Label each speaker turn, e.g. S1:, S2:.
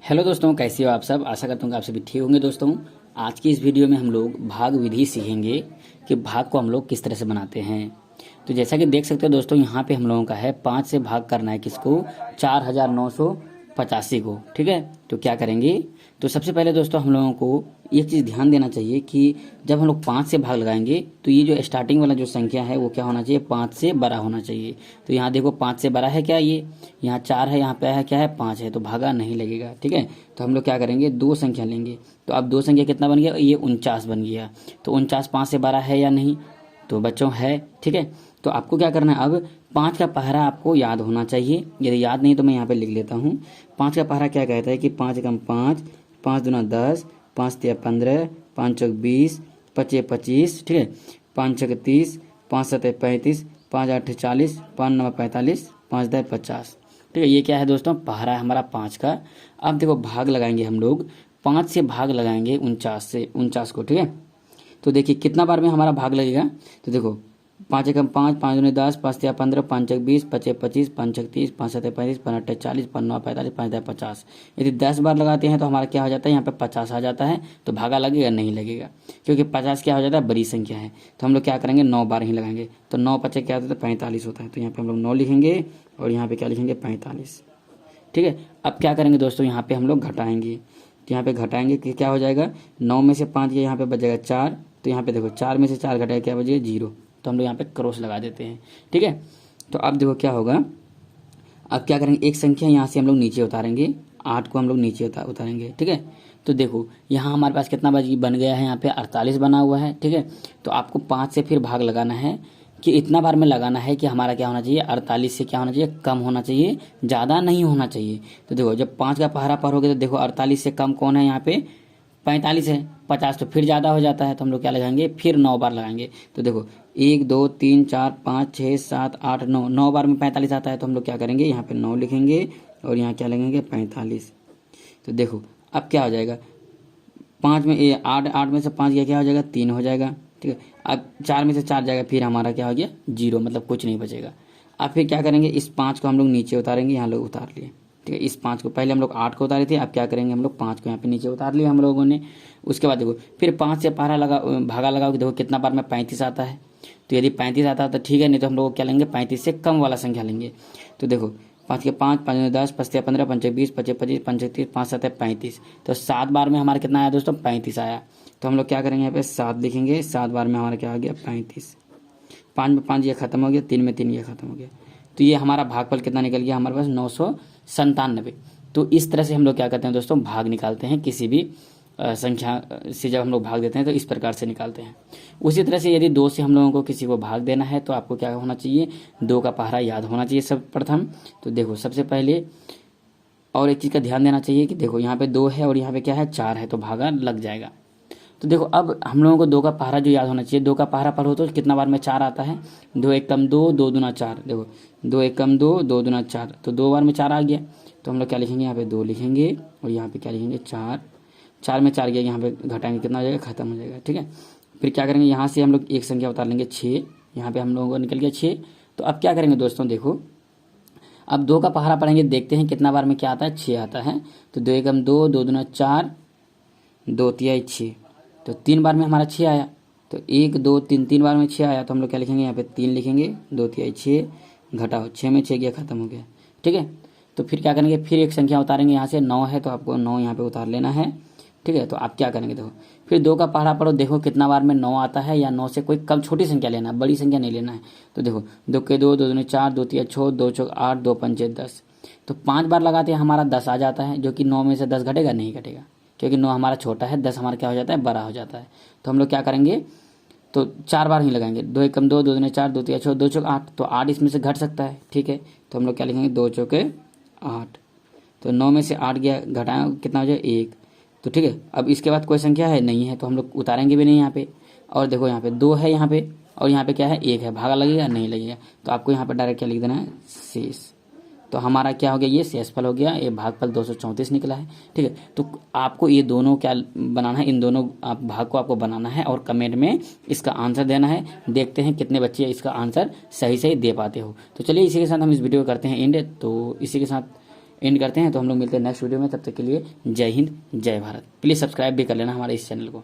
S1: Hello दोस्तों, कैसे हो आप सब। आशा करता हूँ कि आप सभी ठीक होंगे। दोस्तों, आज की इस वीडियो में हम लोग भाग विधि सीखेंगे कि भाग को हम लोग किस तरह से बनाते हैं। तो जैसा कि देख सकते हो दोस्तों, यहाँ पे हम लोगों का है 5 से भाग करना है किसको, 4985 को। ठीक है, तो क्या करेंगे। तो सबसे पहले दोस्तों हम लोगों को एक चीज़ ध्यान देना चाहिए कि जब हम लोग 5 से भाग लगाएंगे तो ये जो स्टार्टिंग वाला जो संख्या है वो क्या होना चाहिए, 5 से बड़ा होना चाहिए। तो यहाँ देखो 5 से बड़ा है क्या, ये यहाँ 4 है, यहाँ पे है क्या है 5 है, तो भागा नहीं लगेगा। ठीक है, तो हम लोग क्या करेंगे, दो संख्या लेंगे। तो अब दो संख्या कितना बन गया, ये 49 बन गया। तो 49 5 से बड़ा है या नहीं, तो बच्चों है। ठीक है, तो आपको क्या करना है, अब 5 का पहरा आपको याद होना चाहिए। यदि याद नहीं तो मैं यहाँ पे लिख लेता हूँ। 5 का पहरा क्या कहता है कि 5 एकम 5, 5 दूना 10, 5 तिया 15, 5 चौक 20, 5 25। ठीक है, 5 छक 30, 5 सतह 35, 5 8 40, 5 9 45, 5 10 50। ठीक है, ये क्या है दोस्तों, पहरा है हमारा 5 का। अब देखो भाग लगाएंगे हम लोग, 5 से भाग लगाएंगे 49 को। ठीक है, तो देखिए कितना बार में हमारा भाग लगेगा। तो देखो 5 एकम 5, 5 दूनी 10, 5 तिया 15, 5 चक 20, 5 25, 5 छक 30, 5 सतह 35, 5 8 40, 5 9 45, 5 10 50। यदि 10 बार लगाते हैं तो हमारा क्या हो जाता है, यहाँ पे 50 आ जाता है। तो भागा लगेगा नहीं लगेगा, क्योंकि 50 क्या हो जाता है, बड़ी संख्या है। तो हम लोग क्या करेंगे, 9 बार ही लगाएंगे। तो 9 पचे क्या होता है, 45 होता है। तो यहाँ पे हम लोग 9 लिखेंगे और यहाँ पे क्या लिखेंगे, 45। ठीक है, अब क्या करेंगे दोस्तों, यहाँ पे हम लोग घटाएंगे। तो यहाँ पे घटाएंगे कि क्या हो जाएगा, 9 में से 5 गया, यहाँ पे बच जाएगा 4। तो यहाँ पे देखो 4 में से 4 घटाएगा क्या बचेगा, 0। तो हम लोग यहाँ पे क्रॉस लगा देते हैं। ठीक है, तो अब देखो क्या होगा, अब क्या करेंगे, एक संख्या यहाँ से हम लोग नीचे उतारेंगे, 8 को हम लोग नीचे उतारेंगे। ठीक है, तो देखो यहाँ हमारे पास कितना बन गया है, यहाँ पे 48 बना हुआ है। ठीक है, तो आपको 5 से फिर भाग लगाना है कि इतना बार में लगाना है कि हमारा क्या होना चाहिए, 48 से क्या होना चाहिए, कम होना चाहिए, ज़्यादा नहीं होना चाहिए। तो देखो जब 5 का पहरा पर हो गया तो देखो 48 से कम कौन है, यहाँ पे 45 है। 50 तो फिर ज़्यादा हो जाता है, तो हम लोग क्या लगाएंगे, फिर 9 बार लगाएंगे। तो देखो 1 2 3 4 5 6 7 8 9, 9 बार में 45 आता है। तो हम लोग क्या करेंगे, यहाँ पे 9 लिखेंगे और यहाँ क्या लगेंगे, 45। तो देखो अब क्या हो जाएगा, 5 में 8 में से 5 गया क्या हो जाएगा, 3 हो जाएगा। ठीक है, अब 4 में से 4 जाएगा, फिर हमारा क्या हो गया, 0, मतलब कुछ नहीं बचेगा। अब फिर क्या करेंगे, इस 5 को हम लोग नीचे उतारेंगे, यहाँ लोग उतार लिए। ठीक है, इस 5 को पहले हम लोग 8 को उतारे थे, अब क्या करेंगे, हम लोग 5 को यहाँ पे नीचे उतार लिया हम लोगों ने। उसके बाद देखो फिर 5 से भागा लगाओ कि देखो कितना बार में 35 आता है। तो यदि 35 आता है तो ठीक है, नहीं तो हम लोग क्या लेंगे, 35 से कम वाला संख्या लेंगे। तो देखो 5 के 5, 5 10, 5 तिया 15, 5 20, 25 25, 5 30, 5 7 35। तो 7 बार में हमारा कितना आया दोस्तों, 35 आया। तो हम लोग क्या करेंगे, यहाँ पे 7 लिखेंगे, 7 बार में हमारा क्या हो गया, 35। 5 में 5 ये खत्म हो गया, 3 में 3 ये खत्म हो गया। तो ये हमारा भागफल कितना निकल गया हमारे पास, 997। तो इस तरह से हम लोग क्या करते हैं दोस्तों, भाग निकालते हैं किसी भी संख्या से। जब हम लोग भाग देते हैं तो इस प्रकार से निकालते हैं। उसी तरह से यदि 2 से हम लोगों को किसी को भाग देना है तो आपको क्या होना चाहिए, 2 का पहरा याद होना चाहिए सब प्रथम। तो देखो सबसे पहले और एक चीज़ का ध्यान देना चाहिए कि देखो यहाँ पे 2 है और यहाँ पे क्या है, 4 है, तो भागा लग जाएगा। तो देखो अब हम लोगों को 2 का पहरा जो याद होना चाहिए, 2 का पहरा पर हो तो कितना बार में 4 आता है, 2 एकम 2, 2 दूना 4। देखो 2 एकम 2, 2 दूना 4, तो 2 बार में 4 आ गया। तो हम लोग क्या लिखेंगे, यहाँ पे 2 लिखेंगे और यहाँ पे क्या लिखेंगे, 4। 4 में 4 गया, यहाँ पे घटाएंगे कितना हो जाएगा, खत्म हो जाएगा। ठीक है, फिर क्या करेंगे, यहाँ से हम लोग एक संख्या उतार लेंगे, 6। यहाँ पे हम लोगों को निकल गया 6। तो अब क्या करेंगे दोस्तों, देखो अब 2 का पहरा पढ़ेंगे, देखते हैं कितना बार में क्या आता है, 6 आता है। तो 2 एकम 2, 2 दूना 4, 2 तिया 6। तो 3 बार में हमारा 6 आया। तो 1 2 3, 3 बार में 6 आया। तो हम लोग क्या लिखेंगे, यहाँ पे 3 लिखेंगे, 2 तिया 6, घटाओ 6 में 6 गया, खत्म हो गया। ठीक है, तो फिर क्या करेंगे, फिर एक संख्या उतारेंगे, यहाँ से 9 है तो आपको 9 यहाँ पे उतार लेना है। ठीक है, तो आप क्या करेंगे, देखो फिर 2 का पहरा पढ़ो, देखो कितना बार में 9 आता है, या 9 से कोई कम छोटी संख्या लेना है, बड़ी संख्या नहीं लेना है। तो देखो 2 के 2, 2 दूनी 4, 2 तिया 6, 2 चौक 8, 2 पंचे 10। तो 5 बार लगाते हैं हमारा 10 आ जाता है, जो कि 9 में से 10 घटेगा, नहीं घटेगा, क्योंकि 9 हमारा छोटा है, 10 हमारा क्या हो जाता है, बड़ा हो जाता है। तो हम लोग क्या करेंगे, तो 4 बार ही लगाएंगे, 2 एकम 2, 2 दूनी 4, 2 तिया 6, 2 चौक 8। तो 8 इसमें से घट सकता है। ठीक है, तो हम लोग क्या लिखेंगे, 2 चौके 8। तो 9 में से 8 गया, घटाएं कितना हो जाए, 1। तो ठीक है, अब इसके बाद कोई संख्या है नहीं है, तो हम लोग उतारेंगे भी नहीं यहाँ पे। और देखो यहाँ पे 2 है यहाँ पे, और यहाँ पे क्या है, 1 है, भागा लगेगा नहीं लगेगा। तो आपको यहाँ पर डायरेक्ट क्या लिख देना है, शेष। तो हमारा क्या हो गया, ये शेषफल हो गया, ये भागफल 234 निकला है। ठीक है, तो आपको ये दोनों क्या बनाना है, इन दोनों आप भाग को आपको बनाना है और कमेंट में इसका आंसर देना है। देखते हैं कितने बच्चे इसका आंसर सही सही दे पाते हो। तो चलिए इसी के साथ हम इस वीडियो को करते हैं एंड। तो इसी के साथ एंड करते हैं। तो हम लोग मिलते हैं नेक्स्ट वीडियो में, तब तक के लिए जय हिंद जय भारत। प्लीज़ सब्सक्राइब भी कर लेना हमारे इस चैनल को।